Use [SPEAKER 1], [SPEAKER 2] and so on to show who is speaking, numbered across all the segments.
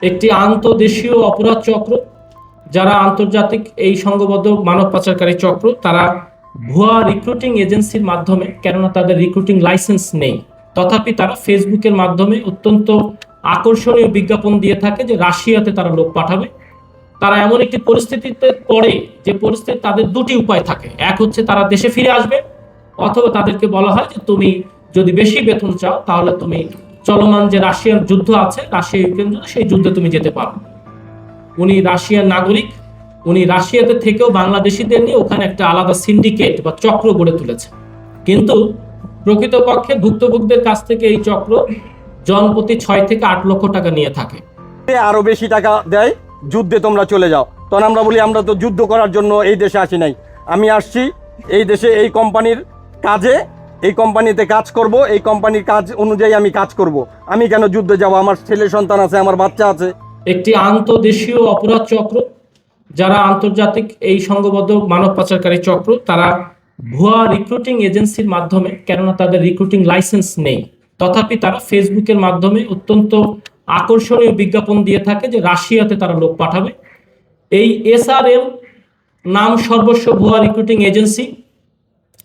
[SPEAKER 1] একটি আন্তদেশীয় অপরাধ চক্র, যারা আন্তর্জাতিক এই সংঘবদ্ধ মানব পাচারকারী চক্র, তারা ভুয়া রিক্রুটিং এজেন্সির মাধ্যমে, কেননা তাদের রিক্রুটিং লাইসেন্স নেই, তথাপি তারা ফেসবুকের মাধ্যমে অত্যন্ত আকর্ষণীয় বিজ্ঞাপন দিয়ে থাকে যে রাশিয়াতে তারা লোক পাঠাবে। তারা এমন একটি পরিস্থিতিতে পড়ে যে পরিস্থিতি তাদের দুটি উপায় থাকে। এক হচ্ছে তারা দেশে ফিরে আসবে, অথবা তাদেরকে বলা হয় যে তুমি যদি বেশি বেতন চাও তাহলে তুমি চলমান যে রাশিয়ার যুদ্ধ আছে, রাশিয়া ইউক্রেন যুদ্ধ, সেই যুদ্ধে তুমি যেতে পারো। উনি রাশিয়ার নাগরিক, উনি রাশিয়াতে থেকেও বাংলাদেশিদের নিয়ে ওখানে একটা আলাদা সিন্ডিকেট বা চক্র গড়ে তুলেছে। কিন্তু প্রকৃতপক্ষে ভুক্তভোগীদের কাছ থেকে এই চক্র জনপ্রতি 6 থেকে 8 লক্ষ টাকা নিয়ে থাকে।
[SPEAKER 2] আরো বেশি টাকা দেয়, যুদ্ধে তোমরা চলে যাও। তখন আমরা বলি আমরা তো যুদ্ধ করার জন্য এই দেশে আসি নাই, আমি আসছি এই দেশে এই কোম্পানির কাজে, এই কোম্পানিতে কাজ করব, এই কোম্পানির কাজ অনুযায়ী আমি কাজ করব। আমি কেন যুদ্ধে যাব? আমার ছেলে সন্তান আছে, আমার বাচ্চা আছে।
[SPEAKER 1] একটি আন্তদেশীয় অপরাধ চক্র, যারা আন্তর্জাতিক এই সংঘবদ্ধ মানব পাচারকারী চক্র, তারা ভুয়া রিক্রুটিং এজেন্সির মাধ্যমে, কেননা তাদের রিক্রুটিং লাইসেন্স নেই, তথাপি তারা ফেসবুকের মাধ্যমে অত্যন্ত আকর্ষণীয় বিজ্ঞাপন দিয়ে থাকে যে রাশিয়াতে তারা লোক পাঠাবে। এই এসআরএম নাম সর্বস্ব ভুয়া রিক্রুটিং এজেন্সি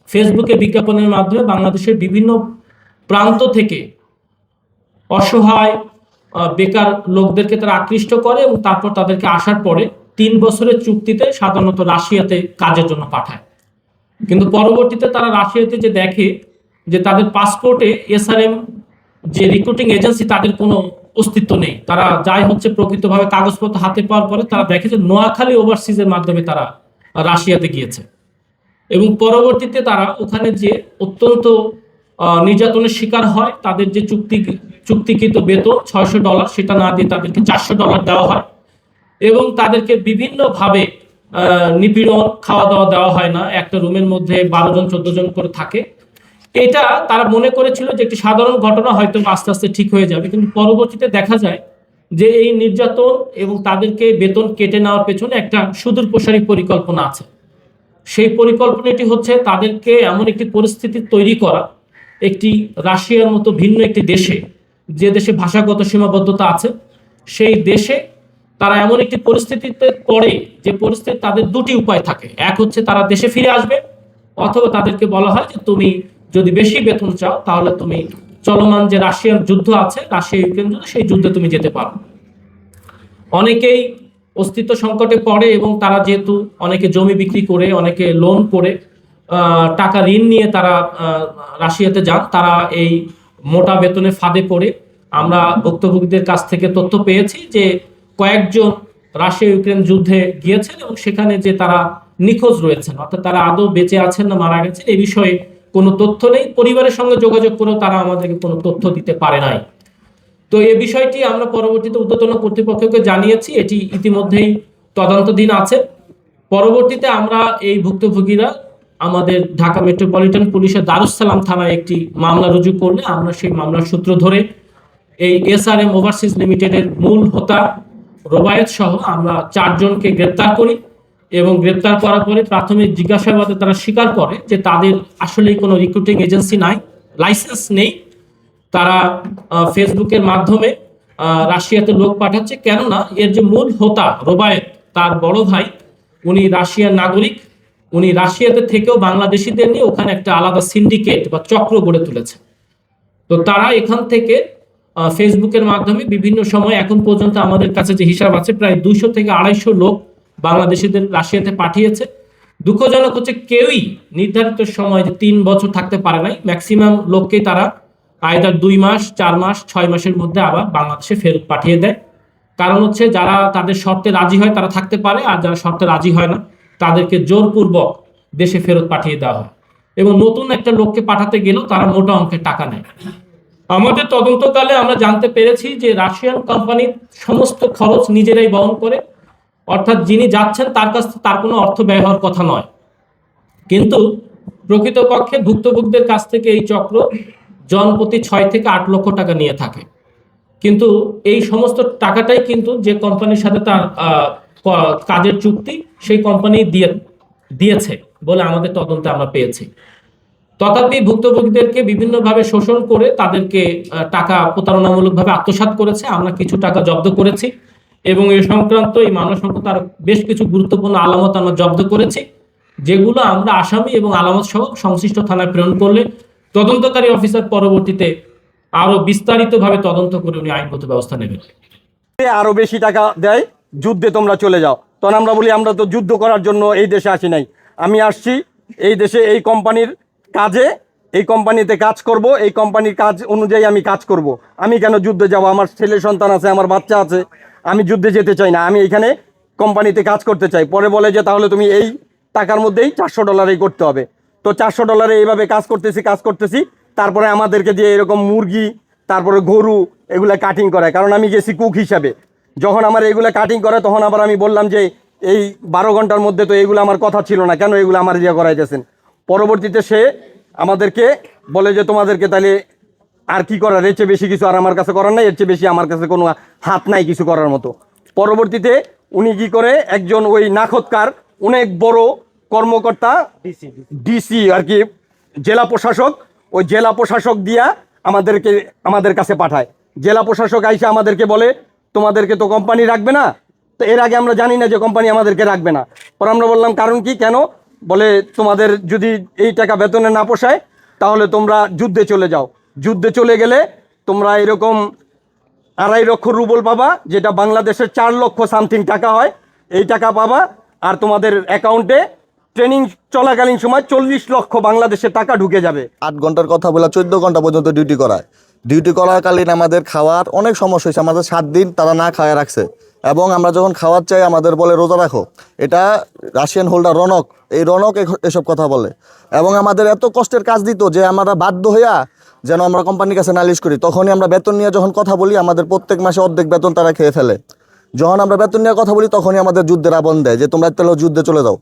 [SPEAKER 1] ফেসবুকে বিজ্ঞাপনের মাধ্যমে বাংলাদেশের বিভিন্ন প্রান্ত থেকে অসহায় বেকার লোকদেরকে তারা আকৃষ্ট করে এবং তারপর তাদেরকে আসার পরে 3 বছরের চুক্তিতে সাধারণত রাশিয়াতে কাজের জন্য পাঠায়। কিন্তু পরবর্তীতে তারা রাশিয়াতে যে দেখে যে তাদের পাসপোর্টে এসআরএম যে রিক্রুটিং এজেন্সি তাদের কোনো অস্তিত্ব নেই। তারা যাই হচ্ছে প্রকৃতভাবে কাগজপত্র হাতে পাওয়ার পরে তারা দেখে যে নোয়াখালী ওভারসিজের মাধ্যমে তারা রাশিয়াতে গিয়েছে এবং পরবর্তীতে তারা ওখানে যে অত্যন্ত নির্যাতনের শিকার হয়। তাদের যে চুক্তিকৃত বেতন $600, সেটা না দিয়ে তাদেরকে $400 দেওয়া হয় এবং তাদেরকে বিভিন্নভাবে নিপীড়ন, খাওয়া দাওয়া দেওয়া হয় না। একটা রুমের মধ্যে 12 জন 14 জন করে থাকে। এটা তারা মনে করেছিল যে একটি সাধারণ ঘটনা, হয়তো আস্তে আস্তে ঠিক হয়ে যাবে, কিন্তু পরবর্তীতে দেখা যায় যে এই নির্যাতন এবং তাদেরকে বেতন কেটে নেওয়ার পেছনে একটা সুদূর প্রসারী পরিকল্পনা আছে। সেই পরিকল্পনাটি হচ্ছে তাদেরকে এমন একটি পরিস্থিতি তৈরি করা, একটি রাশিয়ার মতো ভিন্ন একটি দেশে, যে দেশে ভাষাগত সীমাবদ্ধতা আছে, সেই দেশে তারা এমন একটি পরিস্থিতিতে পড়ে যে পরিস্থিতি তাদের দুটি উপায় থাকে। এক হচ্ছে তারা দেশে ফিরে আসবে, অথবা তাদেরকে বলা হয় যে তুমি যদি বেশি বেতন চাও তাহলে তুমি চলমান যে রাশিয়ার যুদ্ধ আছে, রাশিয়া ইউক্রেন যুদ্ধ, সেই যুদ্ধে তুমি যেতে পারো। অনেকেই অস্তিত্ব সংকটে পড়ে এবং তারা যেহেতু অনেকে জমি বিক্রি করে, অনেকে লোন করে, টাকা ঋণ নিয়ে তারা রাশিয়াতে যান, তারা এই মোটা বেতনের ফাঁদে পড়ে। আমরা ভুক্তভোগীদের কাছ থেকে তথ্য পেয়েছি যে কয়েকজন রাশিয়া ইউক্রেন যুদ্ধে গিয়েছেন এবং সেখানে যে তারা নিখোঁজ রয়েছেন, অর্থাৎ তারা আদৌ বেঁচে আছেন না মারা গেছেন এই বিষয়ে কোনো তথ্য নেই। পরিবারের সঙ্গে যোগাযোগ করেও তারা আমাদেরকে কোনো তথ্য দিতে পারে নাই। তো এই বিষয়টি আমরা পরবর্তীতে ঊর্ধ্বতন কর্তৃপক্ষকে জানিয়েছি, এটি ইতিমধ্যেই তদন্তাধীন আছে। পরবর্তীতে আমরা এই ভুক্তভোগীরা আমাদের ঢাকা মেট্রোপলিটন পুলিশের দারুস সালাম থানায় একটি মামলা রুজু করলে আমরা সেই মামলার সূত্র ধরে এই এসআরএম ওভারসিজ লিমিটেডের মূল হোতা রোবায়েত সহ আমরা 4 জনকে গ্রেপ্তার করি এবং গ্রেপ্তার করার পরে প্রাথমিক জিজ্ঞাসাবাদে তারা স্বীকার করে যে তাদের আসলেই কোনো রিক্রুটিং এজেন্সি নাই, লাইসেন্স নেই। তারা ফেসবুকের মাধ্যমে রাশিয়াতে লোক পাঠাচ্ছে, কেননা এর যে মূল হোতা রোবায়েত, তার বড় ভাই, উনি রাশিয়ার নাগরিক, উনি রাশিয়াতে থেকেও বাংলাদেশিদের নিয়ে ওখানে একটা আলাদা সিন্ডিকেট বা চক্র গড়ে তুলেছে। তো তারা এখান থেকে ফেসবুকের মাধ্যমে বিভিন্ন সময়, এখন পর্যন্ত আমাদের কাছে যে হিসাব আছে, প্রায় 200 থেকে 250 লোক বাংলাদেশিদের রাশিয়াতে পাঠিয়েছে। দুঃখজনক হচ্ছে কেউই নির্ধারিত সময় যে 3 বছর থাকতে পারে নাই। ম্যাক্সিমাম লোককে তারা আইদার 2 মাস, 4 মাস, 6 মাসের মধ্যে আবার বাংলাদেশে ফেরত পাঠিয়ে দেয়। কারণ হচ্ছে যারা তাদের শর্তে রাজি হয় তারা থাকতে পারে, আর যারা শর্তে রাজি হয় না তাদেরকে জোরপূর্বক দেশে ফেরত পাঠিয়ে দেওয়া হয় এবং নতুন একটা লোককে পাঠাতে গেলেও তারা মোটা অঙ্কের টাকা নেয়। আমাদের তদন্তকালে আমরা জানতে পেরেছি যে রাশিয়ান কোম্পানি সমস্ত খরচ নিজেরাই বহন করে, অর্থাৎ যিনি যাচ্ছেন তার কাছ থেকে তার কোনো অর্থ ব্যয় হওয়ার কথা নয়। কিন্তু প্রকৃতপক্ষে ভুক্তভোগীদের কাছ থেকে এই চক্র জনপ্রতি 6 থেকে 8 লক্ষ টাকা নিয়ে থাকে। কিন্তু এই সমস্ত টাকাটাই কিন্তু যে কোম্পানির সাথে তার কাজের চুক্তি, সেই কোম্পানি দিয়েছে বলে আমাদের তদন্তে আমরা পেয়েছি। তথাপি ভুক্তভোগীদেরকে বিভিন্নভাবে শোষণ করে তাদেরকে টাকা প্রতারণামূলকভাবে আত্মসাৎ করেছে। আমরা কিছু টাকা জব্দ করেছি এবং এই সংক্রান্ত এই মানব সম্পদ আরো বেশ কিছু গুরুত্বপূর্ণ আলামত আমরা জব্দ করেছি, যেগুলো আমরা আসামি এবং আলামত সহ সংশ্লিষ্ট থানায় প্রেরণ করলে তদন্তকারী অফিসার পরবর্তীতে আরো বিস্তারিতভাবে তদন্ত করে উনি আইনগত ব্যবস্থা নেবেন।
[SPEAKER 2] আরো বেশি টাকা দেয়, যুদ্ধে তোমরা চলে যাও। তখন আমরা বলি আমরা তো যুদ্ধ করার জন্য এই দেশে আসি নাই, আমি আসছি এই দেশে এই কোম্পানির কাজে, এই কোম্পানিতে কাজ করব, এই কোম্পানির কাজ অনুযায়ী আমি কাজ করব। আমি কেন যুদ্ধে যাব? আমার ছেলে সন্তান আছে, আমার বাচ্চা আছে, আমি যুদ্ধে যেতে চাই না, আমি এখানে কোম্পানিতে কাজ করতে চাই। পরে বলে যে তাহলে তুমি এই টাকার মধ্যেই $400 করতে হবে। তো $400 এইভাবে কাজ করতেছি, তারপরে আমাদেরকে যে এরকম মুরগি, তারপরে গরু এগুলা কাটিং করায়। কারণ আমি গেছি কুক হিসাবে, যখন আমার এগুলা কাটিং করে তখন আবার আমি বললাম যে এই 12 ঘন্টার মধ্যে তো এগুলো আমার কথা ছিল না, কেন এগুলো আমার ইয়ে করাইতেছেন। পরবর্তীতে সে আমাদেরকে বলে যে তোমাদেরকে তাহলে আর কি করার, এর চেয়ে বেশি কিছু আর আমার কাছে করার নাই, এর চেয়ে বেশি আমার কাছে কোনো হাত নাই কিছু করার মতো। পরবর্তীতে উনি কি করে, একজন ওই নাখৎকার অনেক বড় কর্মকর্তা, ডিসি আর কি, জেলা প্রশাসক, ওই জেলা প্রশাসক দিয়া আমাদের কাছে পাঠায়। জেলা প্রশাসক আইসা আমাদেরকে বলে তোমাদেরকে তো কোম্পানি রাখবে না। তো এর আগে আমরা জানি না যে কোম্পানি আমাদেরকে রাখবে না। পর আমরা বললাম কারণ কি, কেন? বলে তোমাদের যদি এই টাকা বেতনে না পোষায় তাহলে তোমরা যুদ্ধে চলে যাও। যুদ্ধে চলে গেলে তোমরা এরকম 2.5 লক্ষ রুবল পাবা, যেটা বাংলাদেশের 4 লক্ষ সামথিং টাকা হয়, এই টাকা পাবা। আর তোমাদের অ্যাকাউন্টে ট্রেনিং চলাকালীন সময় 40 লক্ষ বাংলাদেশের টাকা ঢুকে যাবে।
[SPEAKER 3] 8 ঘন্টার কথা বলে 14 ঘন্টা পর্যন্ত ডিউটি করায়। ডিউটি করাকালীন আমাদের খাওয়ার অনেক সমস্যা হয়েছে। আমাদের 7 দিন তারা না খাওয়া রাখছে, এবং আমরা যখন খাওয়ার চাই আমাদের বলে রোজা রাখো। এটা রাশিয়ান হোল্ডার রনক, এই রনক এসব কথা বলে, এবং আমাদের এত কষ্টের কাজ দিত যে আমরা বাধ্য হইয়া যেন আমরা কোম্পানির কাছে নালিশ করি। তখনই আমরা বেতন নিয়ে যখন কথা বলি, আমাদের প্রত্যেক মাসে অর্ধেক বেতন তারা খেয়ে ফেলে। যখন আমরা বেতন নিয়ে কথা বলি তখনই আমাদের যুদ্ধের আবন দেয় যে তোমরা তাহলে যুদ্ধে চলে যাও।